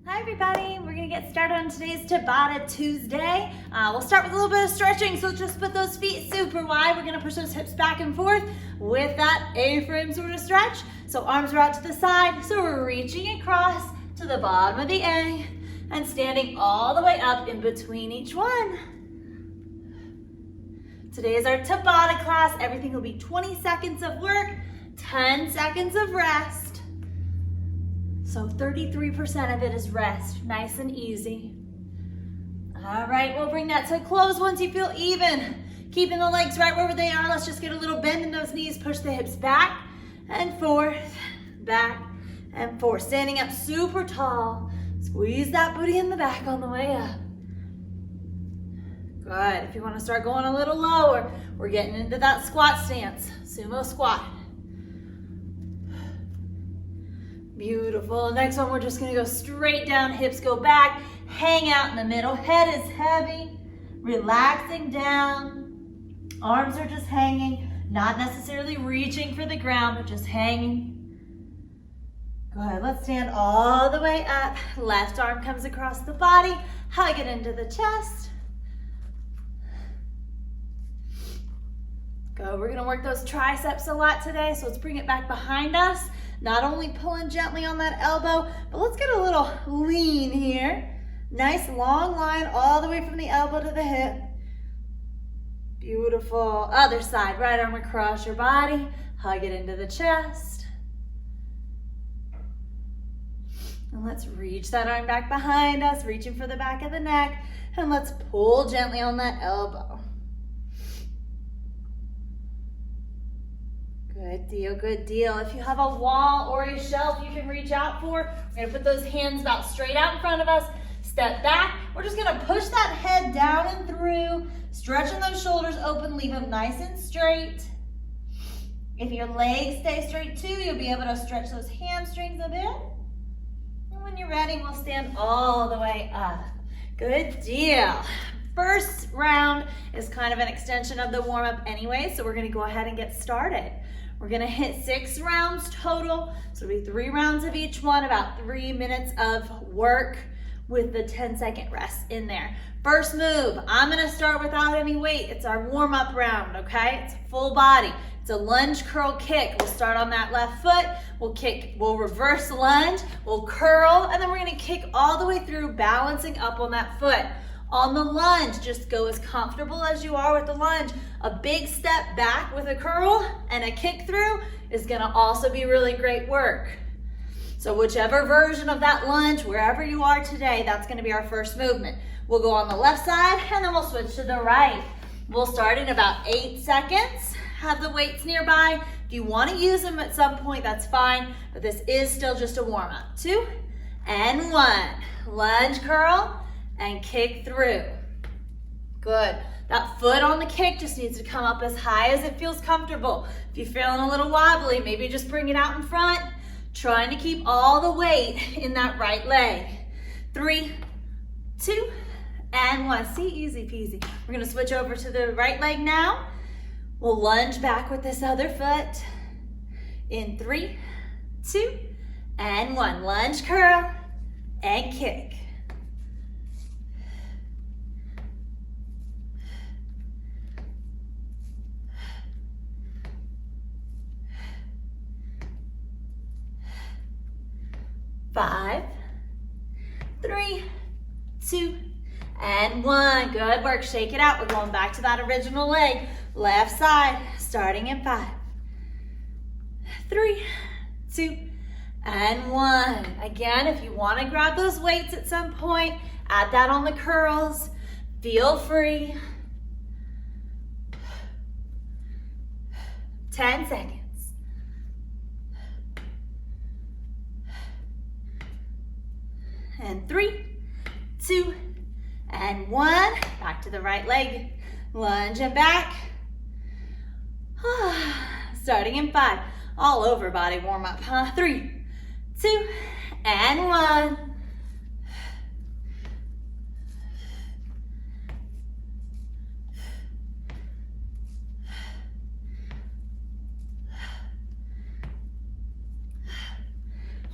Hi everybody, we're gonna get started on today's Tabata Tuesday. We'll start with a little bit of stretching, so just put those feet super wide. We're gonna push those hips back and forth with that A-frame sort of stretch. So arms are out to the side, so we're reaching across to the bottom of the A and standing all the way up in between each one. Today is our Tabata class. Everything will be 20 seconds of work, 10 seconds of rest. So 33% of it is rest, nice and easy. All right, we'll bring that to a close once you feel even. Keeping the legs right where they are. Let's just get a little bend in those knees. Push the hips back and forth, back and forth. Standing up super tall. Squeeze that booty in the back on the way up. Good. If you want to start going a little lower, we're getting into that squat stance, sumo squat. Beautiful. Next one, we're just going to go straight down, hips go back, hang out in the middle. Head is heavy, relaxing down. Arms are just hanging, not necessarily reaching for the ground, but just hanging. Good. Let's stand all the way up. Left arm comes across the body. Hug it into the chest. Good. We're going to work those triceps a lot today, so let's bring it back behind us. Not only pulling gently on that elbow, but let's get a little lean here. Nice long line all the way from the elbow to the hip. Beautiful. Other side, right arm across your body. Hug it into the chest. And let's reach that arm back behind us, reaching for the back of the neck. And let's pull gently on that elbow. Good deal, good deal. If you have a wall or a shelf you can reach out for, we're gonna put those hands about straight out in front of us. Step back. We're just gonna push that head down and through, stretching those shoulders open, leave them nice and straight. If your legs stay straight too, you'll be able to stretch those hamstrings a bit. And when you're ready, we'll stand all the way up. Good deal. First round is kind of an extension of the warm-up anyway, so we're gonna go ahead and get started. We're gonna hit 6 rounds total, so it'll be 3 rounds of each one, about 3 minutes of work with the 10-second rest in there. First move, I'm gonna start without any weight. It's our warm-up round, okay? It's full body. It's a lunge curl kick. We'll start on that left foot, we'll reverse lunge, we'll curl, and then we're gonna kick all the way through, balancing up on that foot. On the lunge, just go as comfortable as you are with the lunge. A big step back with a curl and a kick through is gonna also be really great work. So whichever version of that lunge, wherever you are today, that's gonna be our first movement. We'll go on the left side and then we'll switch to the right. We'll start in about 8 seconds. Have the weights nearby. If you wanna use them at some point, that's fine, but this is still just a warm up. 2 and 1. Lunge curl and kick through. Good. That foot on the kick just needs to come up as high as it feels comfortable. If you're feeling a little wobbly, maybe just bring it out in front, trying to keep all the weight in that right leg. 3, 2, and 1. See, easy peasy. We're gonna switch over to the right leg now. We'll lunge back with this other foot. In 3, 2, and 1. Lunge, curl, and kick. Five, 3, 2, and 1. Good work. Shake it out. We're going back to that original leg. Left side, starting in 5, 3, 2, and 1. Again, if you want to grab those weights at some point, add that on the curls. Feel free. 10 seconds. And 3, 2, and 1. Back to the right leg. Lunge and back. Starting in 5. All over body warm up, huh? 3, 2, and 1.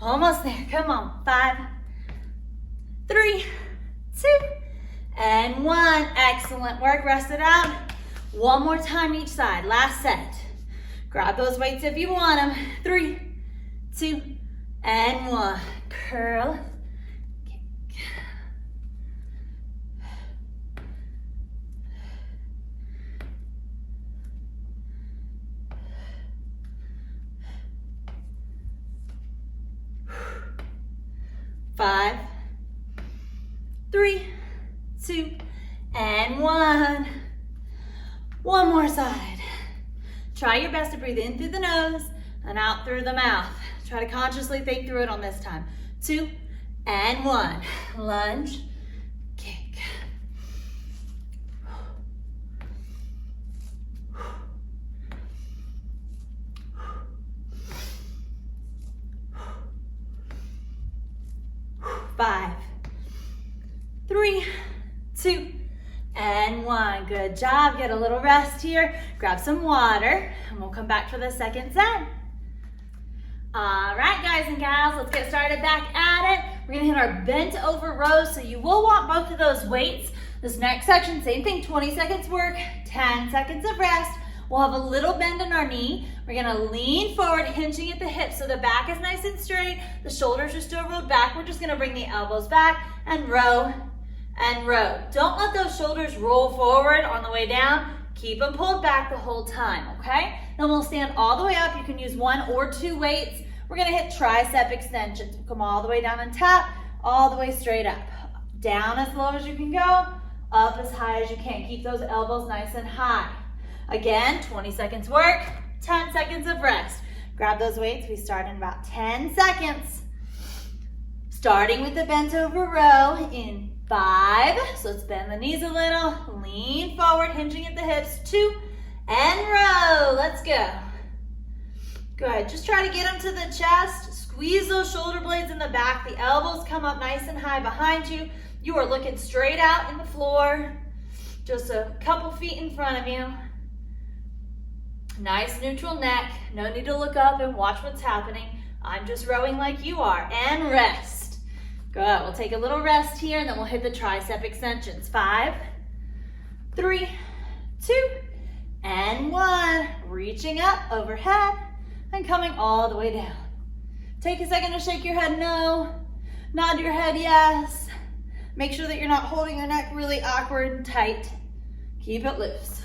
Almost there. Come on. 5, 3, 2, and 1. Excellent work. Rest it out. One more time each side. Last set. Grab those weights if you want them. 3, 2, and 1. Curl. Kick. 5, 3, 2, and 1. One more side. Try your best to breathe in through the nose and out through the mouth. Try to consciously think through it on this time. 2 and 1. Lunge, kick. 5, 3, 2, and 1. Good job. Get a little rest here. Grab some water, and we'll come back for the second set. All right, guys and gals, let's get started back at it. We're gonna hit our bent over rows, so you will want both of those weights. This next section, same thing, 20 seconds work, 10 seconds of rest. We'll have a little bend in our knee. We're gonna lean forward, hinging at the hips so the back is nice and straight. The shoulders are still rolled back. We're just gonna bring the elbows back and row and row. Don't let those shoulders roll forward on the way down. Keep them pulled back the whole time, okay? Then we'll stand all the way up. You can use 1 or 2 weights. We're gonna hit tricep extensions. We'll come all the way down and tap, all the way straight up. Down as low as you can go, up as high as you can. Keep those elbows nice and high. Again, 20 seconds work, 10 seconds of rest. Grab those weights. We start in about 10 seconds. Starting with the bent over row in 5. So let's bend the knees a little. Lean forward, hinging at the hips. 2, and row. Let's go. Good. Just try to get them to the chest. Squeeze those shoulder blades in the back. The elbows come up nice and high behind you. You are looking straight out in the floor. Just a couple feet in front of you. Nice neutral neck. No need to look up and watch what's happening. I'm just rowing like you are. And rest. Good. We'll take a little rest here, and then we'll hit the tricep extensions. 5, 3, 2, and 1. Reaching up overhead and coming all the way down. Take a second to shake your head no. Nod your head yes. Make sure that you're not holding your neck really awkward and tight. Keep it loose.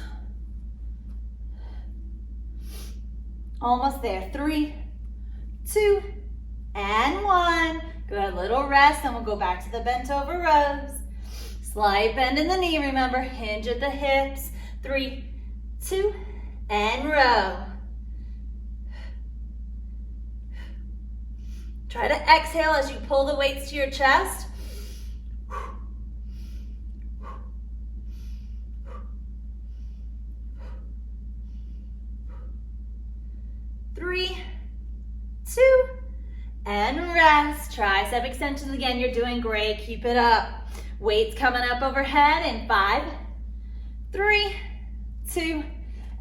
Almost there. 3, 2, and 1. Good. Little rest, and we'll go back to the bent over rows. Slight bend in the knee, remember. Hinge at the hips. 3, 2, and row. Try to exhale as you pull the weights to your chest. 3, 2, and rest. Tricep extensions again. You're doing great. Keep it up. Weights coming up overhead in 5, 3, 2,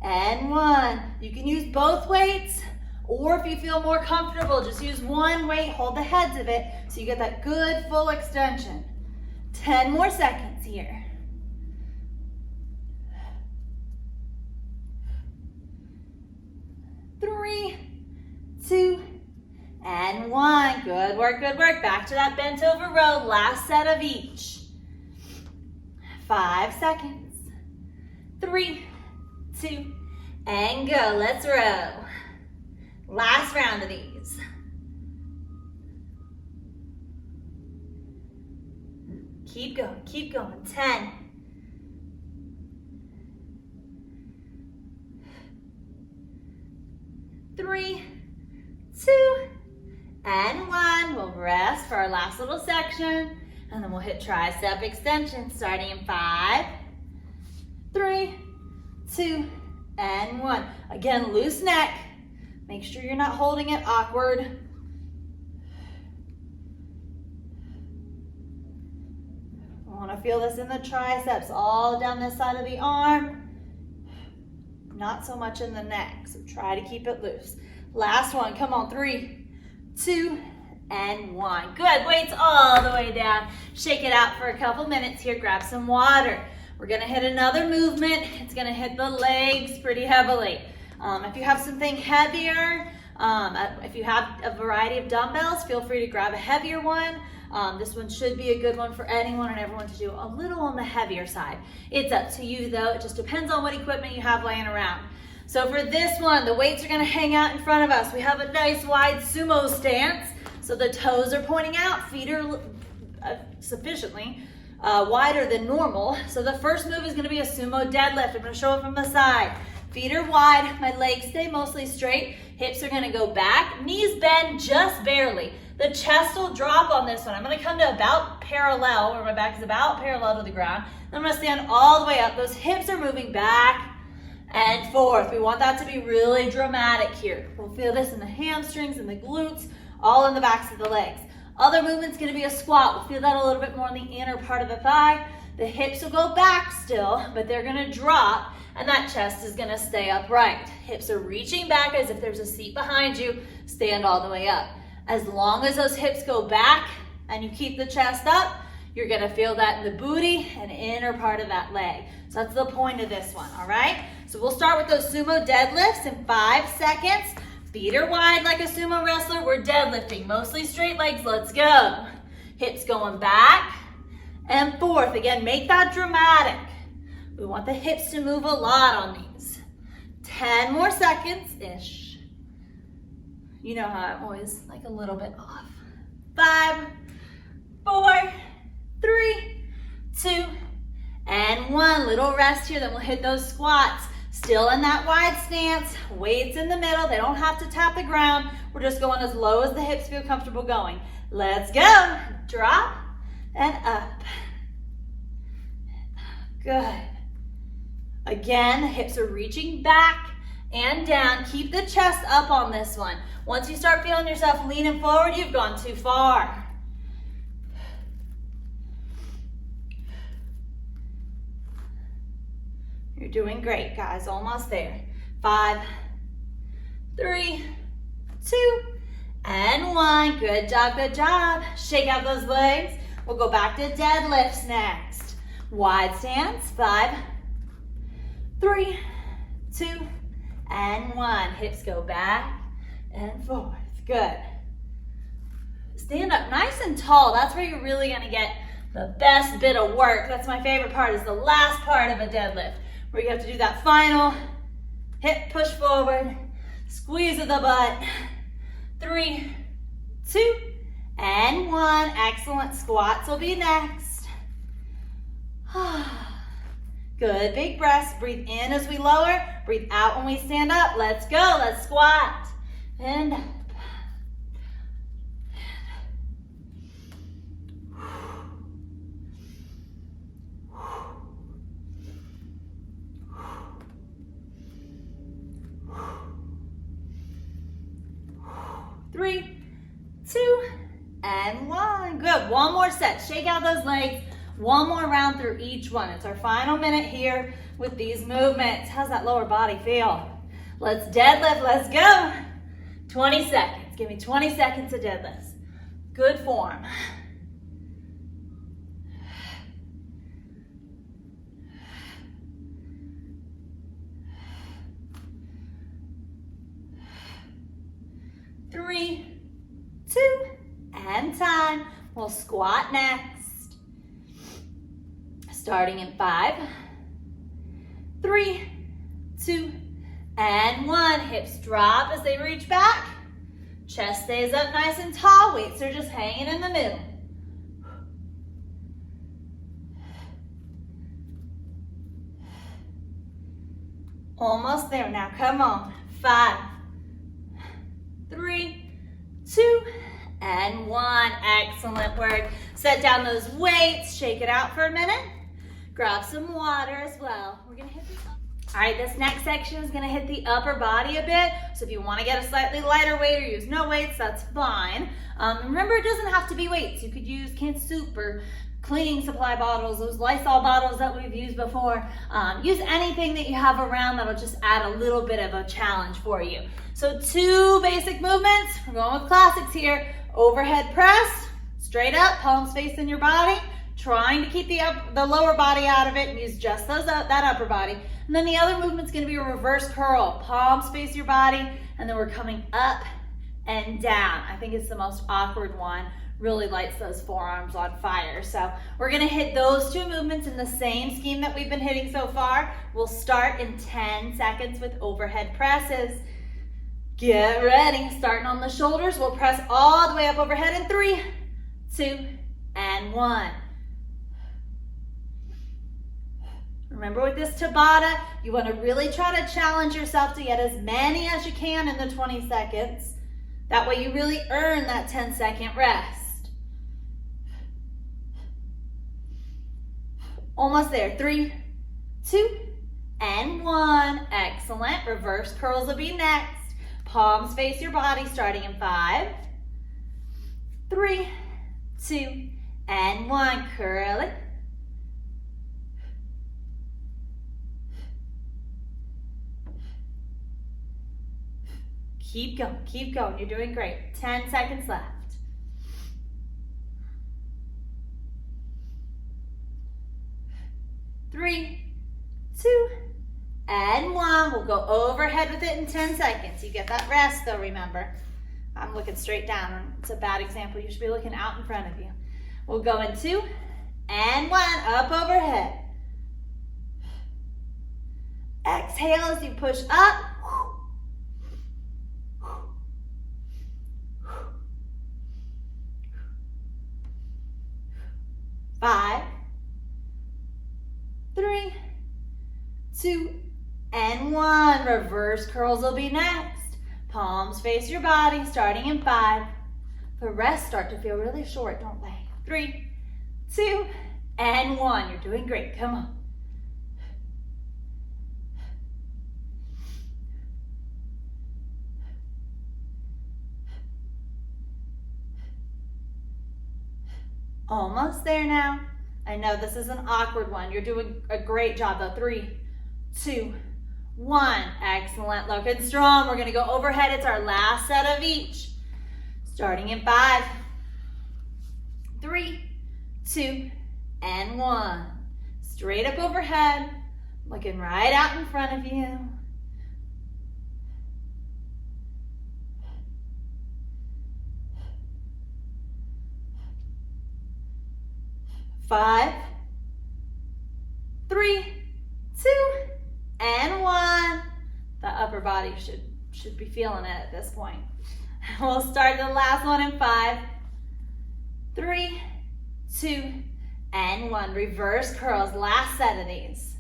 and 1. You can use both weights, or if you feel more comfortable, just use 1 weight. Hold the heads of it so you get that good full extension. 10 more seconds here. 3, 2, and 1. Good work, good work. Back to that bent over row. Last set of each. 5 seconds. 3, 2, and go. Let's row. Last round of these. Keep going, keep going. 10. 3, 2, and 1. We'll rest for our last little section, and then we'll hit tricep extensions starting in 5, 3, 2, and 1. Again, loose neck. Make sure you're not holding it awkward. I want to feel this in the triceps, all down this side of the arm. Not so much in the neck, so try to keep it loose. Last one, come on, 3, 2, and 1. Good, weights all the way down. Shake it out for a couple minutes here, grab some water. We're gonna hit another movement. It's gonna hit the legs pretty heavily. If you have something heavier, if you have a variety of dumbbells, feel free to grab a heavier one. This one should be a good one for anyone and everyone to do a little on the heavier side. It's up to you though, it just depends on what equipment you have laying around. So for this one, the weights are gonna hang out in front of us. We have a nice wide sumo stance. So the toes are pointing out, feet are sufficiently wider than normal. So the first move is gonna be a sumo deadlift. I'm gonna show it from the side. Feet are wide, my legs stay mostly straight. Hips are gonna go back, knees bend just barely. The chest will drop on this one. I'm gonna come to about parallel, where my back is about parallel to the ground. I'm gonna stand all the way up. Those hips are moving back and forth. We want that to be really dramatic here. We'll feel this in the hamstrings and the glutes, all in the backs of the legs. Other movement's gonna be a squat. We'll feel that a little bit more in the inner part of the thigh. The hips will go back still, but they're gonna drop, and that chest is gonna stay upright. Hips are reaching back as if there's a seat behind you. Stand all the way up. As long as those hips go back and you keep the chest up, you're gonna feel that in the booty and inner part of that leg. So that's the point of this one, all right? So we'll start with those sumo deadlifts in 5 seconds. Feet are wide like a sumo wrestler. We're deadlifting, mostly straight legs. Let's go. Hips going back and forth. Again, make that dramatic. We want the hips to move a lot on these. 10 more seconds-ish. You know how I'm always like a little bit off. 5, 4, 3, 2, and 1. Little rest here, then we'll hit those squats. Still in that wide stance, weights in the middle. They don't have to tap the ground. We're just going as low as the hips feel comfortable going. Let's go. Drop and up. Good. Again, the hips are reaching back and down. Keep the chest up on this one. Once you start feeling yourself leaning forward, you've gone too far. You're doing great, guys. Almost there. 5, 3, 2, and 1. Good job, good job. Shake out those legs. We'll go back to deadlifts next. Wide stance. 5, 3, 2, and 1. Hips go back and forth. Good. Stand up nice and tall. That's where you're really gonna get the best bit of work. That's my favorite part, is the last part of a deadlift, where you have to do that final hip push forward, squeeze of the butt. 3, 2, and 1. Excellent. Squats will be next. Good, big breaths. Breathe in as we lower. Breathe out when we stand up. Let's go. Let's squat. And up. 3, 2, and 1. Good. One more set. Shake out those legs. One more round through each one. It's our final minute here with these movements. How's that lower body feel? Let's deadlift. Let's go. 20 seconds. Give me 20 seconds of deadlifts. Good form. Three, 2, and time. We'll squat next. Starting in 5, 3, 2, and 1. Hips drop as they reach back. Chest stays up nice and tall. Weights are just hanging in the middle. Almost there now. Come on. 5, 3, 2, and 1. Excellent work. Set down those weights. Shake it out for a minute. Grab some water as well. We're gonna hit the All right, this next section is gonna hit the upper body a bit. So if you wanna get a slightly lighter weight or use no weights, that's fine. Remember, it doesn't have to be weights. You could use canned soup or cleaning supply bottles, those Lysol bottles that we've used before. Use anything that you have around that'll just add a little bit of a challenge for you. So 2 basic movements. We're going with classics here. Overhead press, straight up, palms facing your body, trying to keep the lower body out of it and use just that upper body. And then the other movement's gonna be a reverse curl. Palms face your body, and then we're coming up and down. I think it's the most awkward one. Really lights those forearms on fire. So we're gonna hit those 2 movements in the same scheme that we've been hitting so far. We'll start in 10 seconds with overhead presses. Get ready, starting on the shoulders. We'll press all the way up overhead in 3, 2, and 1. Remember with this Tabata, you wanna really try to challenge yourself to get as many as you can in the 20 seconds. That way you really earn that 10-second rest. Almost there. 3, 2, and 1. Excellent. Reverse curls will be next. Palms face your body, starting in 5, 3, 2, and 1. Curl it. Keep going, keep going. You're doing great. 10 seconds left. 3, 2, and 1. We'll go overhead with it in 10 seconds. You get that rest though, remember. I'm looking straight down. It's a bad example. You should be looking out in front of you. We'll go in 2 and 1, up overhead. Exhale as you push up. 5, 3, 2, and 1. Reverse curls will be next. Palms face your body, starting in 5. The rests start to feel really short, don't they? 3, 2, and 1. You're doing great. Come on. Almost there now. I know this is an awkward one. You're doing a great job though. 3, 2, 1. Excellent. Looking strong. We're going to go overhead. It's our last set of each. Starting in 5, 3, 2, and 1. Straight up overhead. Looking right out in front of you. 5, 3, 2, and 1. The upper body should be feeling it at this point. We'll start the last one in 5, 3, 2, and 1. Reverse curls, last set of these.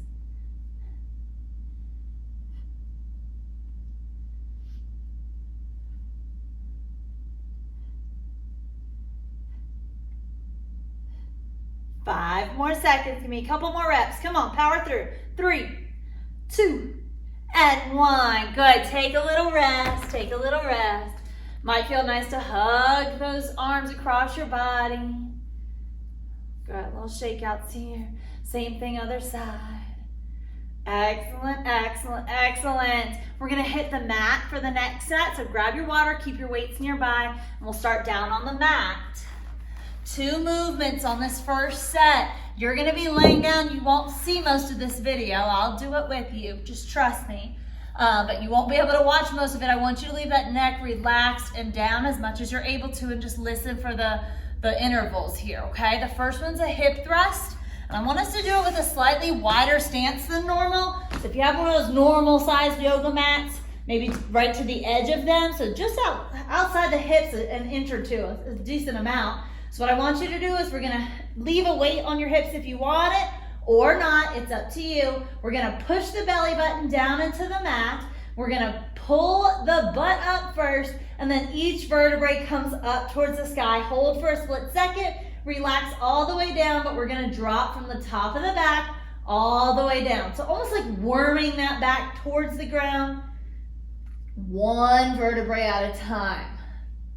Five more seconds. Give me a couple more reps. Come on, power through. 3, 2, and 1. Good. Take a little rest. Take a little rest. Might feel nice to hug those arms across your body. Good. Little shakeouts here. Same thing, other side. Excellent, excellent, excellent. We're going to hit the mat for the next set. So grab your water, keep your weights nearby, and we'll start down on the mat. 2 movements on this first set. You're gonna be laying down. You won't see most of this video. I'll do it with you, just trust me. But you won't be able to watch most of it. I want you to leave that neck relaxed and down as much as you're able to and just listen for the intervals here, okay? The first one's a hip thrust. And I want us to do it with a slightly wider stance than normal. So if you have one of those normal sized yoga mats, maybe right to the edge of them. So just outside the hips, an inch or two, a decent amount. So what I want you to do is we're gonna leave a weight on your hips if you want it or not, it's up to you. We're gonna push the belly button down into the mat. We're gonna pull the butt up first, and then each vertebrae comes up towards the sky. Hold for a split second, relax all the way down, but we're gonna drop from the top of the back all the way down. So almost like worming that back towards the ground, one vertebrae at a time,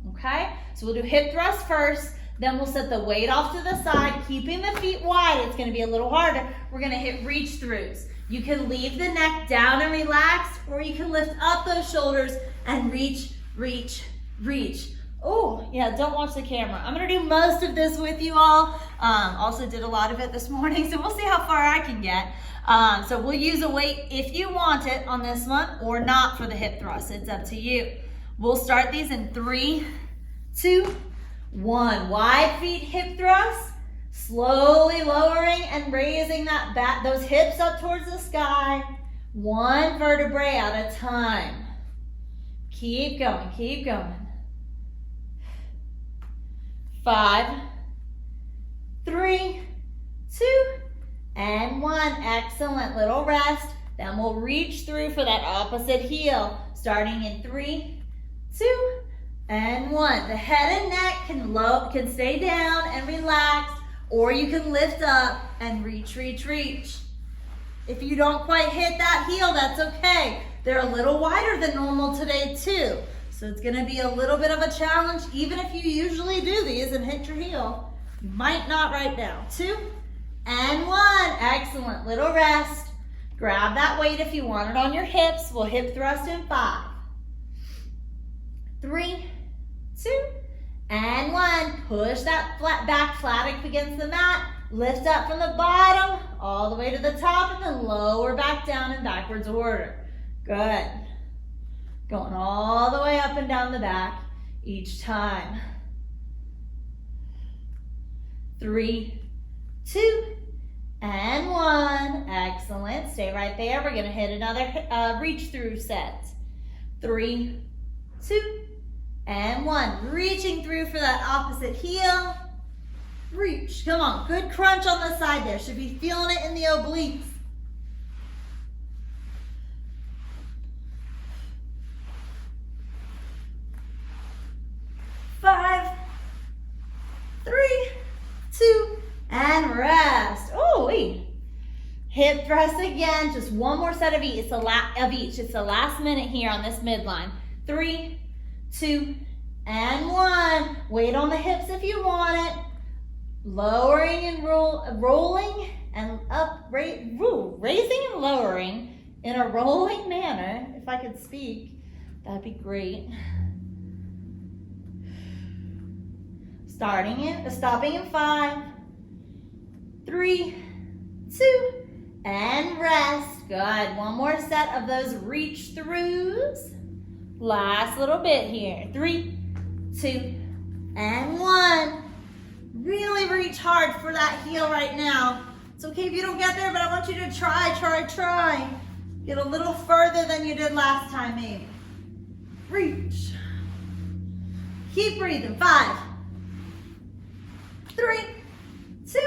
okay? So we'll do hip thrust first, Then we'll set the weight off to the side, keeping the feet wide. It's gonna be a little harder. We're gonna hit reach throughs. You can leave the neck down and relaxed, or you can lift up those shoulders and reach, reach, reach. Oh, yeah, don't watch the camera. I'm gonna do most of this with you all. Also did a lot of it this morning, so we'll see how far I can get. So we'll use a weight if you want it on this one or not for the hip thrust. It's up to you. We'll start these in 3, 2, 1. Wide feet hip thrust. Slowly lowering and raising that back, those hips up towards the sky. 1 vertebrae at a time. Keep going, keep going. 5, 3, 2, and 1. Excellent. Little rest. Then we'll reach through for that opposite heel. Starting in 3, 2, and 1. The head and neck can stay down and relaxed, or you can lift up and reach, reach, reach. If you don't quite hit that heel, that's okay. They're a little wider than normal today too. So it's gonna be a little bit of a challenge, even if you usually do these and hit your heel. You might not right now. 2, and 1. Excellent. Little rest. Grab that weight if you want it on your hips. We'll hip thrust in 5, 3, 2, and 1. Push that back flat up against the mat. Lift up from the bottom all the way to the top, and then lower back down in backwards order. Good. Going all the way up and down the back each time. 3, 2, and 1. Excellent. Stay right there. We're going to hit another reach through set. 3, 2, and 1. Reaching through for that opposite heel. Reach. Come on. Good crunch on the side there. Should be feeling it in the obliques. 5, 3, 2, and rest. Oh, wait. Hip thrust again. Just one more set of each. It's the last minute here on this midline. 3, 2, and 1. Weight on the hips if you want it. Lowering and rolling and up, raising and lowering in a rolling manner. If I could speak, that'd be great. Stopping in 5, 3, 2, and rest. Good. One more set of those reach throughs. Last little bit here. 3, 2, and 1. Really reach hard for that heel right now. It's okay if you don't get there, but I want you to try. Get a little further than you did last time, maybe. Reach. Keep breathing. 5, 3, 2,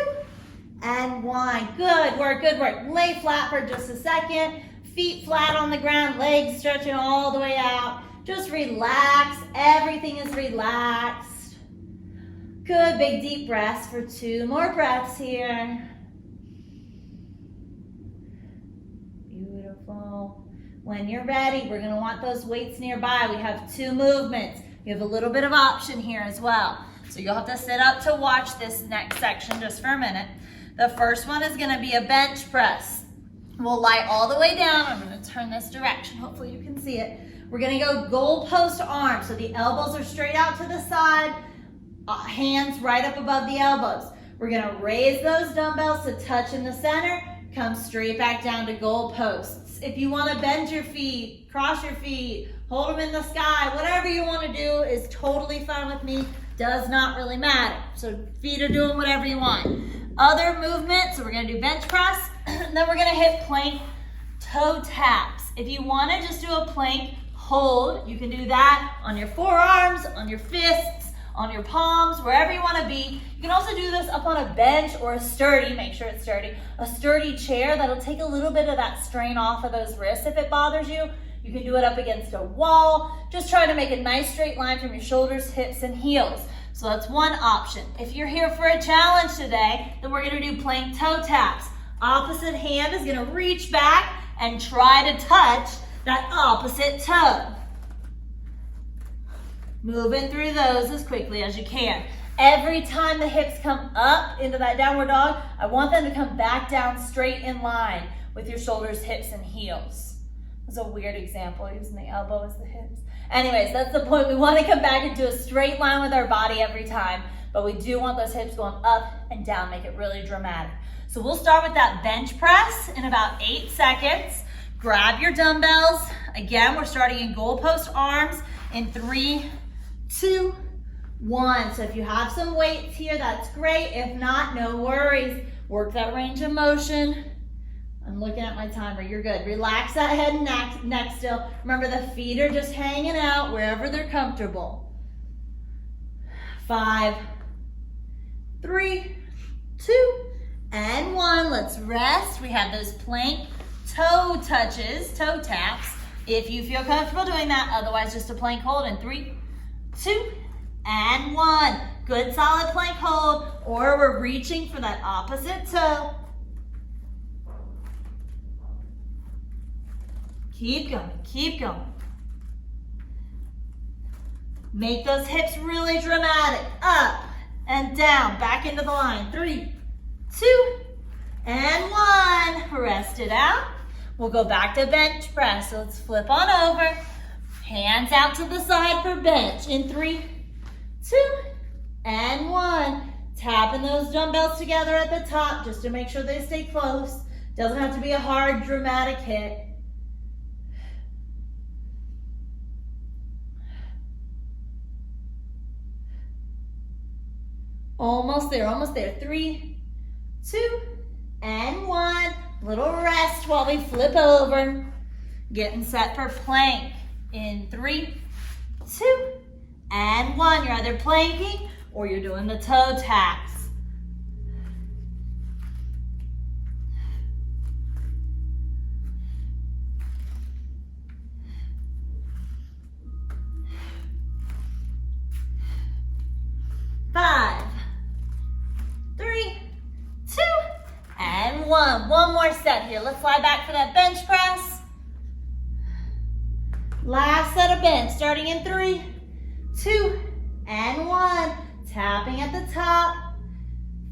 and 1. Good work, good work. Lay flat for just a second. Feet flat on the ground, legs stretching all the way out. Just relax. Everything is relaxed. Good, big deep breaths for 2 more breaths here. Beautiful. When you're ready, we're gonna want those weights nearby. We have 2 movements. You have a little bit of option here as well. So you'll have to sit up to watch this next section just for a minute. The first one is gonna be a bench press. We'll lie all the way down. I'm gonna turn this direction. Hopefully you can see it. We're gonna go goalpost arms. So the elbows are straight out to the side, hands right up above the elbows. We're gonna raise those dumbbells to touch in the center, come straight back down to goalposts. If you wanna bend your feet, cross your feet, hold them in the sky, whatever you wanna do is totally fine with me. Does not really matter. So feet are doing whatever you want. Other movements, so we're gonna do bench press, and then we're gonna hit plank toe taps. If you wanna just do a plank hold, you can do that on your forearms, on your fists, on your palms, wherever you wanna be. You can also do this up on a bench or a sturdy, make sure it's sturdy, a sturdy chair. That'll take a little bit of that strain off of those wrists if it bothers you. You can do it up against a wall. Just try to make a nice straight line from your shoulders, hips, and heels. So that's one option. If you're here for a challenge today, then we're gonna do plank toe taps. Opposite hand is gonna reach back and try to touch that opposite toe. Moving through those as quickly as you can. Every time the hips come up into that downward dog, I want them to come back down straight in line with your shoulders, hips, and heels. That's a weird example, using the elbow as the hips. Anyways, that's the point. We want to come back into a straight line with our body every time, but we do want those hips going up and down, make it really dramatic. So we'll start with that bench press in about 8 seconds. Grab your dumbbells. Again, we're starting in goalpost arms in 3, 2, 1. So if you have some weights here, that's great. If not, no worries. Work that range of motion. I'm looking at my timer. You're good. Relax that head and neck still. Remember, the feet are just hanging out wherever they're comfortable. 5, 3, 2, and 1. Let's rest. We have those plank toe touches, toe taps, if you feel comfortable doing that. Otherwise, just a plank hold in 3, 2, and 1. Good solid plank hold, or we're reaching for that opposite toe. Keep going, keep going. Make those hips really dramatic. Up and down, back into the line. 3, 2, and 1. Rest it out. We'll go back to bench press. So let's flip on over. Hands out to the side for bench in 3, 2, and 1. Tapping those dumbbells together at the top just to make sure they stay close. Doesn't have to be a hard, dramatic hit. Almost there, almost there. 3, 2, and 1. Little rest while we flip over. Getting set for plank in 3, 2, and 1. You're either planking or you're doing the toe taps. One more set here. Let's lie back for that bench press. Last set of bench, starting in 3, 2, and 1. Tapping at the top.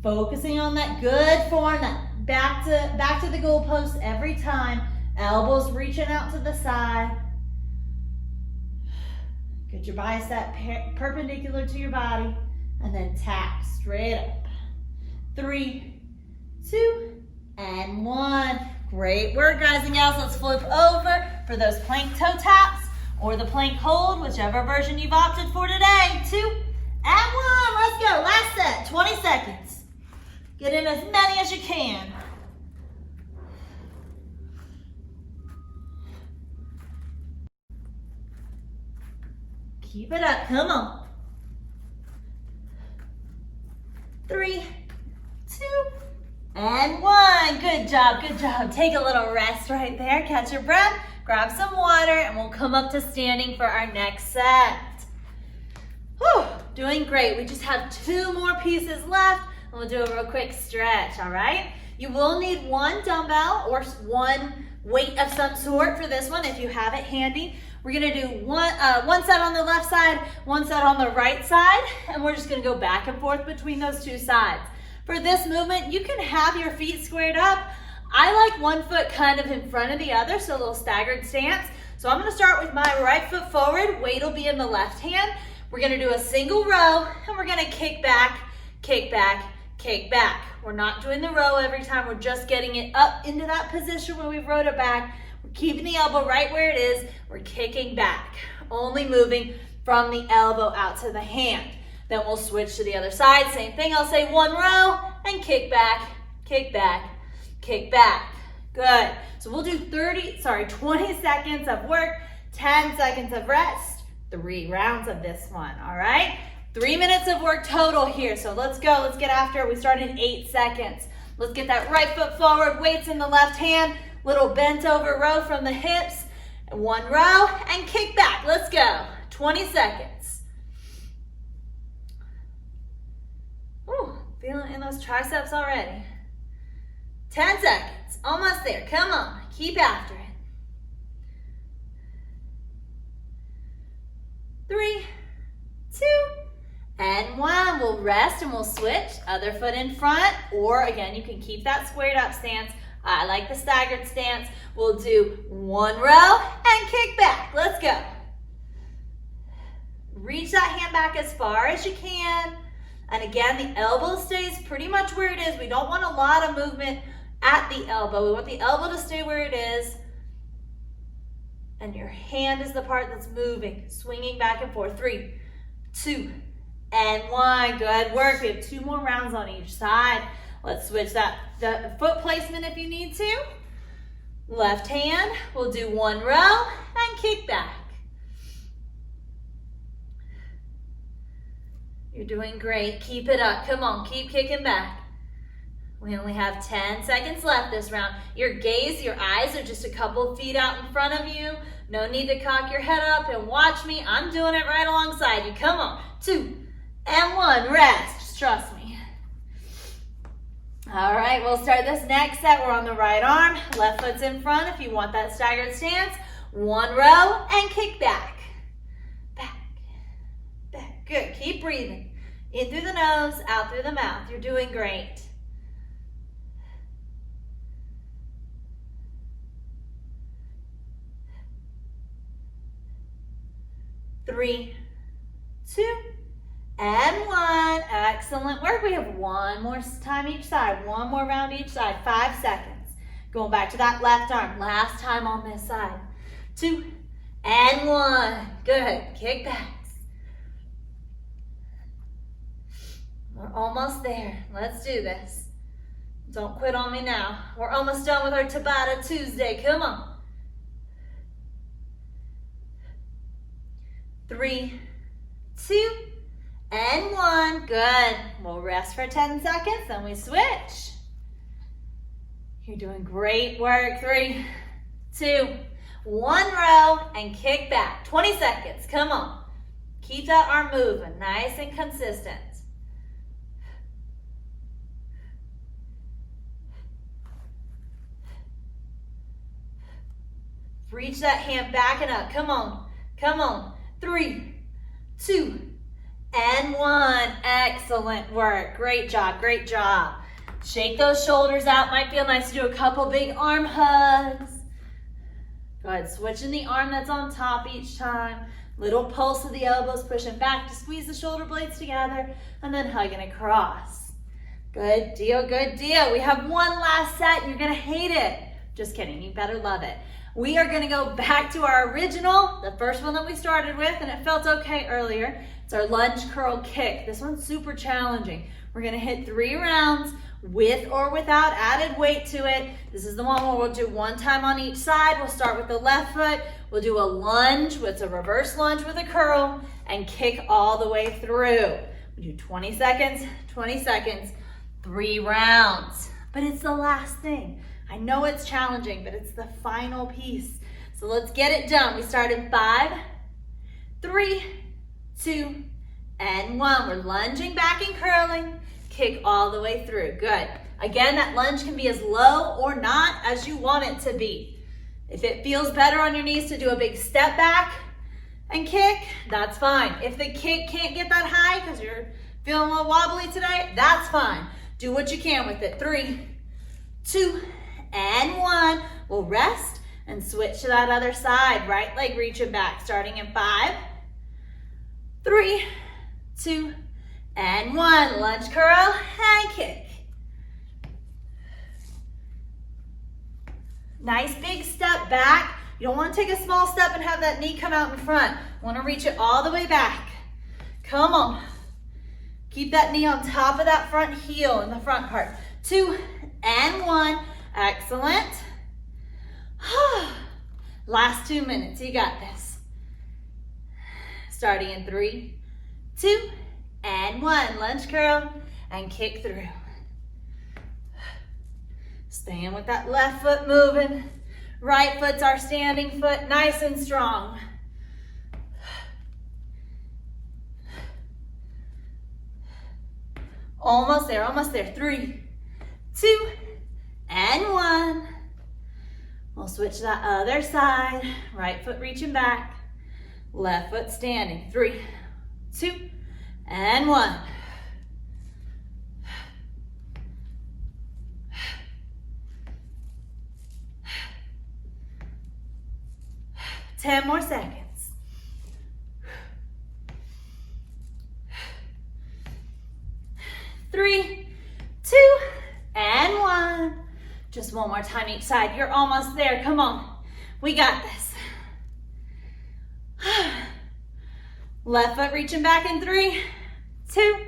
Focusing on that good form, that back to the goalpost every time. Elbows reaching out to the side. Get your bicep perpendicular to your body, and then tap straight up. 3, 2, and 1. Great work, guys and gals. Let's flip over for those plank toe taps or the plank hold, whichever version you've opted for today. 2, and 1. Let's go. Last set, 20 seconds. Get in as many as you can. Keep it up. Come on. 3, 2, and 1. Good job, good job. Take a little rest right there. Catch your breath, grab some water, and we'll come up to standing for our next set. Whew, doing great. We just have 2 more pieces left, and we'll do a real quick stretch, all right? You will need 1 dumbbell or 1 weight of some sort for this one if you have it handy. We're gonna do one set on the left side, 1 set on the right side, and we're just gonna go back and forth between those 2 sides. For this movement, you can have your feet squared up. I like 1 foot kind of in front of the other, so a little staggered stance. So I'm gonna start with my right foot forward, weight will be in the left hand. We're gonna do a single row, and we're gonna kick back, kick back, kick back. We're not doing the row every time, we're just getting it up into that position where we've rowed it back. We're keeping the elbow right where it is, we're kicking back. Only moving from the elbow out to the hand. Then we'll switch to the other side. Same thing, I'll say 1 row and kick back, kick back, kick back. Good. So we'll do 20 seconds of work, 10 seconds of rest, 3 rounds of this one, all right? 3 minutes of work total here. So let's go, let's get after it. We start in 8 seconds. Let's get that right foot forward, weights in the left hand, little bent over row from the hips, 1 row and kick back. Let's go, 20 seconds. Ooh, feeling in those triceps already. 10 seconds, almost there, come on, keep after it. 3, 2, and 1. We'll rest and we'll switch. Other foot in front, or again, you can keep that squared up stance. I like the staggered stance. We'll do 1 row and kick back. Let's go. Reach that hand back as far as you can. And again, the elbow stays pretty much where it is. We don't want a lot of movement at the elbow. We want the elbow to stay where it is. And your hand is the part that's moving, swinging back and forth. 3, 2, and 1. Good work. We have 2 more rounds on each side. Let's switch the foot placement if you need to. Left hand, we'll do 1 row and kick back. You're doing great. Keep it up. Come on, keep kicking back. We only have 10 seconds left this round. Your gaze, your eyes are just a couple feet out in front of you. No need to cock your head up and watch me. I'm doing it right alongside you. Come on. 2 and 1. Rest. Just trust me. All right, we'll start this next set. We're on the right arm. Left foot's in front if you want that staggered stance. 1 row and kick back. Back. Back. Good. Keep breathing. In through the nose, out through the mouth. You're doing great. Three, 2, and 1. Excellent work. We have 1 more time each side. 1 more round each side. 5 seconds. Going back to that left arm. Last time on this side. 2 and 1. Good. Kick backs. We're almost there. Let's do this. Don't quit on me now. We're almost done with our Tabata Tuesday. Come on. 3, 2, and 1. Good. We'll rest for 10 seconds, then we switch. You're doing great work. 3, 2, 1 row, and kick back. 20 seconds. Come on. Keep that arm moving, nice and consistent. Reach that hand back and up. Come on. Come on. 3, 2, and 1. Excellent work. Great job. Great job. Shake those shoulders out. Might feel nice to do a couple big arm hugs. Go ahead. Switching the arm that's on top each time. Little pulse of the elbows, pushing back to squeeze the shoulder blades together, and then hugging across. Good deal. Good deal. We have 1 last set. You're going to hate it. Just kidding. You better love it. We are going to go back to our original, the first one that we started with, and it felt okay earlier. It's our lunge curl kick. This one's super challenging. We're going to hit 3 rounds with or without added weight to it. This is the one where we'll do 1 time on each side. We'll start with the left foot. We'll do a lunge with a reverse lunge with a curl and kick all the way through. We do 20 seconds, 3 rounds. But it's the last thing. I know it's challenging, but it's the final piece. So let's get it done. We start in 5, 3, 2, and 1. We're lunging back and curling. Kick all the way through. Good. Again, that lunge can be as low or not as you want it to be. If it feels better on your knees to do a big step back and kick, that's fine. If the kick can't get that high because you're feeling a little wobbly today, that's fine. Do what you can with it. 3, 2, and 1. We'll rest and switch to that other side. Right leg reaching back, starting in 5, 3, 2, and 1. Lunge curl and kick. Nice big step back. You don't want to take a small step and have that knee come out in front. Want to reach it all the way back. Come on. Keep that knee on top of that front heel in the front part. 2 and 1. Excellent. Last 2 minutes. You got this. Starting in 3, 2, and 1. Lunge curl and kick through. Staying with that left foot moving. Right foot's our standing foot, nice and strong. Almost there, almost there. 3, 2, and 1. We'll switch to that other side. Right foot reaching back. Left foot standing. 3, 2, and 1. 10 more seconds. 3, 2, and 1. Just one more time each side. You're almost there. Come on. We got this. Left foot reaching back in 3, 2,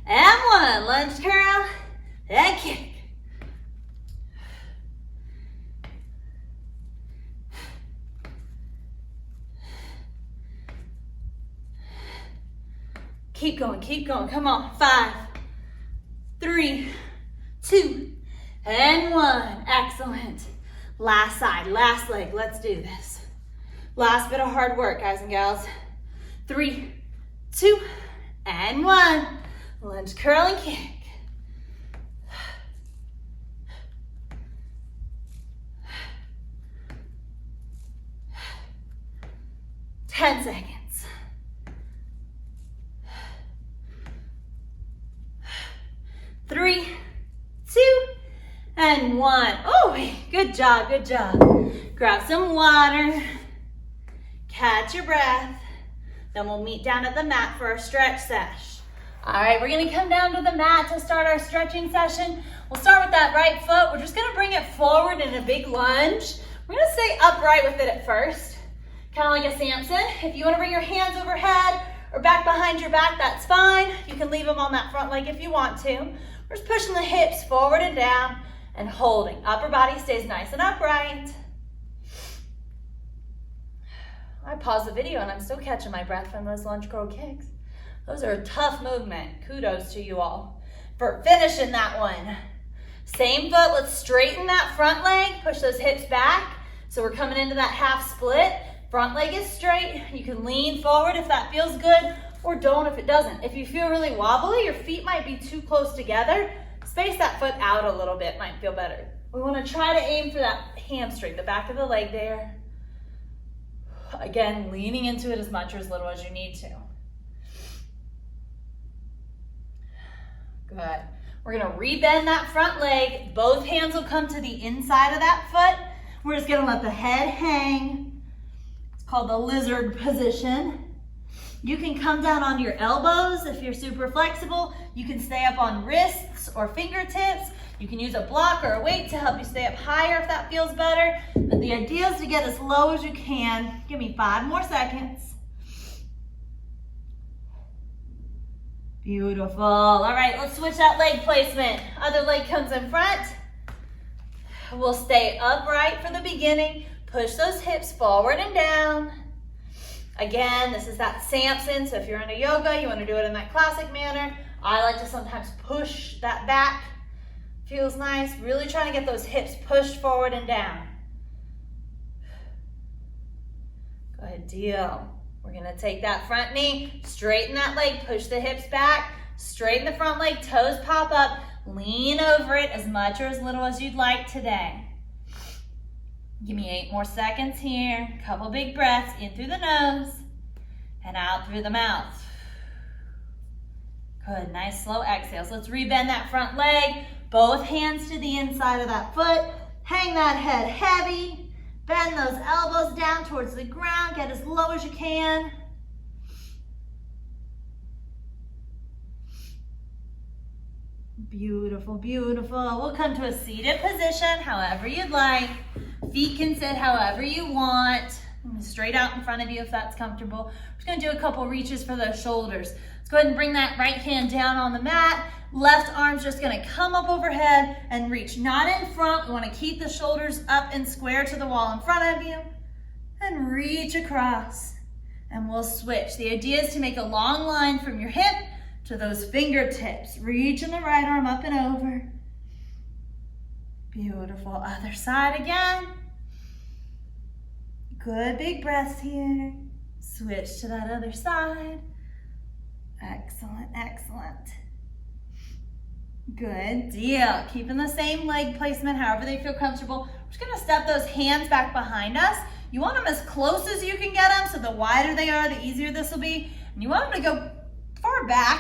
and 1. Lunge curl and kick. Keep going, keep going. Come on. 5, 3, 2, and 1. Excellent. Last side, last leg. Let's do this. Last bit of hard work, guys and gals. 3, 2, and 1. Lunge, curl, and kick. Ten seconds. 3, 2, and 1. Oh, good job, good job. Grab some water. Catch your breath. Then we'll meet down at the mat for our stretch sesh. All right, we're gonna come down to the mat to start our stretching session. We'll start with that right foot. We're just gonna bring it forward in a big lunge. We're gonna stay upright with it at first, kind of like a Samson. If you wanna bring your hands overhead or back behind your back, that's fine. You can leave them on that front leg if you want to. We're just pushing the hips forward and down and holding. Upper body stays nice and upright. I paused the video and I'm still catching my breath from those lunge curl kicks. Those are a tough movement. Kudos to you all for finishing that one. Same foot, let's straighten that front leg. Push those hips back. So we're coming into that half split. Front leg is straight. You can lean forward if that feels good, or don't if it doesn't. If you feel really wobbly, your feet might be too close together. Space that foot out a little bit, might feel better. We want to try to aim for that hamstring, the back of the leg there. Again, leaning into it as much or as little as you need to. Good. We're gonna rebend that front leg. Both hands will come to the inside of that foot. We're just gonna let the head hang. It's called the lizard position. You can come down on your elbows if you're super flexible. You can stay up on wrists or fingertips. You can use a block or a weight to help you stay up higher if that feels better. But the idea is to get as low as you can. Give me 5 more seconds. Beautiful. All right, let's switch that leg placement. Other leg comes in front. We'll stay upright for the beginning. Push those hips forward and down. Again, this is that Samson, so if you're into yoga, you want to do it in that classic manner. I like to sometimes push that back. Feels nice. Really trying to get those hips pushed forward and down. Good deal. We're going to take that front knee, straighten that leg, push the hips back, straighten the front leg, toes pop up, lean over it as much or as little as you'd like today. Give me 8 more seconds here. Couple big breaths in through the nose and out through the mouth. Good, nice slow exhales. Let's rebend that front leg. Both hands to the inside of that foot. Hang that head heavy. Bend those elbows down towards the ground. Get as low as you can. Beautiful, beautiful. We'll come to a seated position, however you'd like. Feet can sit however you want. Straight out in front of you if that's comfortable. We're just gonna do a couple reaches for those shoulders. Let's go ahead and bring that right hand down on the mat. Left arm's just gonna come up overhead and reach, not in front. We wanna keep the shoulders up and square to the wall in front of you. And reach across. And we'll switch. The idea is to make a long line from your hip to those fingertips. Reaching the right arm up and over. Beautiful. Other side again. Good big breaths here. Switch to that other side. Excellent, excellent. Good deal. Keeping the same leg placement, however they feel comfortable. We're just gonna step those hands back behind us. You want them as close as you can get them, so the wider they are, the easier this will be. And you want them to go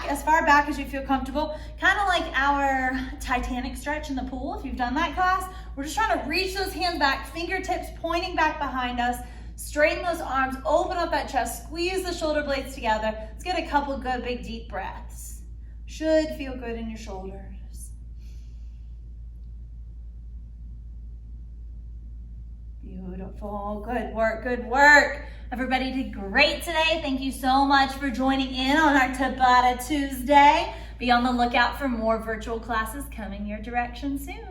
as far back as you feel comfortable, kind of like our Titanic stretch in the pool. If you've done that class, we're just trying to reach those hands back, fingertips pointing back behind us, straighten those arms, open up that chest, squeeze the shoulder blades together. Let's get a couple good big deep breaths. Should feel good in your shoulders. Beautiful, good work, good work. Everybody did great today. Thank you so much for joining in on our Tabata Tuesday. Be on the lookout for more virtual classes coming your direction soon.